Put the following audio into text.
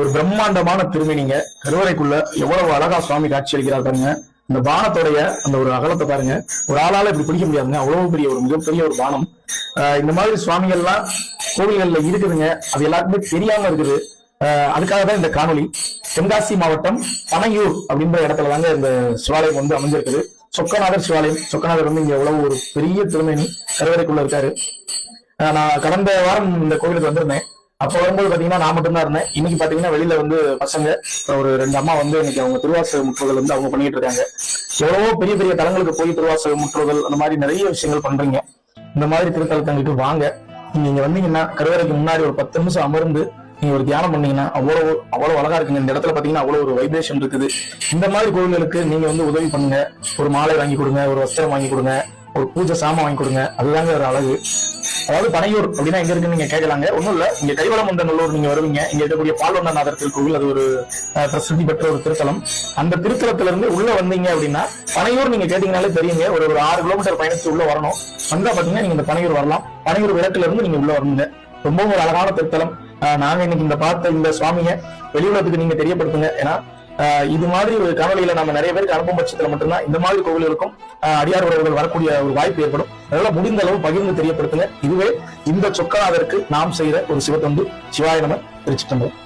ஒரு பிரம்மாண்டமான திருமேனிங்க. கருவறைக்குள்ள எவ்வளவு அழகா சுவாமி காட்சி அளிக்கிறார் பாருங்க. இந்த பானத்தோடைய அந்த ஒரு அகலத்தை பாருங்க. ஒரு ஆளால இப்படி பிடிக்க முடியாதுங்க, அவ்வளவு பெரிய ஒரு மிகப்பெரிய ஒரு பானம். இந்த மாதிரி சுவாமிகள்லாம் கோவில்கள்ல இருக்குதுங்க, அது எல்லாருக்குமே தெரியாம இருக்குது. அதுக்காக தான் இந்த காணொலி. தென்காசி மாவட்டம் பனையூர் அப்படின்ற இடத்துல தாங்க இந்த சிவாலயம் வந்து அமைஞ்சிருக்குது. சொக்கநாதர் சிவாலயம். சொக்கநாதர் வந்து இங்க எவ்வளவு ஒரு பெரிய திருமேனி கருவறைக்குள்ள இருக்காரு. நான் கடந்த வாரம் இந்த கோவிலுக்கு வந்திருந்தேன். அப்ப வரும்போது பாத்தீங்கன்னா நான் மட்டும்தான் இருந்தேன். இன்னைக்கு பாத்தீங்கன்னா வெளியில வந்து பசங்க ஒரு 2 அம்மா வந்து இன்னைக்கு அவங்க திருவாசக முற்றுகள் வந்து அவங்க பண்ணிட்டு இருக்காங்க. எவ்வளவோ பெரிய பெரிய தலங்களுக்கு போய் திருவாசக முற்றுகள் அந்த மாதிரி நிறைய விஷயங்கள் பண்றீங்க. இந்த மாதிரி திருத்தலங்களுக்கு வாங்க. நீங்க இங்க வந்தீங்கன்னா கருவறைக்கு முன்னாடி ஒரு 10 நிமிஷம் அமர்ந்து நீங்க ஒரு தியானம் பண்ணீங்கன்னா அவ்வளவு அழகா இருக்குங்க. இந்த இடத்துல பாத்தீங்கன்னா அவ்வளவு ஒரு வைப்ரேஷன் இருக்குது. இந்த மாதிரி கோவில்களுக்கு நீங்க வந்து உதவி பண்ணுங்க. ஒரு மாலை வாங்கி கொடுங்க, ஒரு வஸ்திரம் வாங்கி கொடுங்க, ஒரு பூஜை சாமான் வாங்கி கொடுங்க. அதுதாங்க ஒரு அழகு. அதாவது பனையூர் அப்படின்னா எங்க இருக்குன்னு நீங்க கேட்கலாங்க. ஒண்ணும் இல்ல, இங்க கைவளமுண்டநல்லூர் நீங்க வருவீங்க. இங்க இருக்கக்கூடிய பால்வண்ணநாதர் திருக்கோவில், அது ஒரு பிரசித்தி பெற்ற ஒரு திருத்தலம். அந்த திருத்தலத்துல இருந்து உள்ள வந்தீங்க அப்படின்னா பனையூர் நீங்க கேட்டீங்கன்னாலே தெரியுங்க. ஒரு 6 கிலோமீட்டர் பயணிச்சு உள்ள வரணும். வந்தா பாத்தீங்கன்னா நீங்க இந்த பனையூர் வரலாம். பனையூர் விளக்குல இருந்து நீங்க உள்ள வரணுங்க. ரொம்பவும் ஒரு அழகான திருத்தலம். நாங்க இன்னைக்கு இந்த பார்த்த இந்த சுவாமிய வெளியுலகத்துக்கு நீங்க தெரியப்படுத்துங்க. ஏன்னா இது மாதிரி ஒரு காணொலியில நம்ம நிறைய பேருக்கு அனுப்பும் பட்சத்துல மட்டும்தான் இந்த மாதிரி கோவில்களுக்கும் அடியார் உறவுகள் வரக்கூடிய ஒரு வாய்ப்பு ஏற்படும். அதனால முடிந்த அளவு பகிர்ந்து தெரியப்படுத்துங்க. இதுவே இந்த சொக்கநாதருக்கு நாம் செய்த ஒரு சிவத்தொண்டு. சிவாய நம. திருச்சிற்றம்பலம்.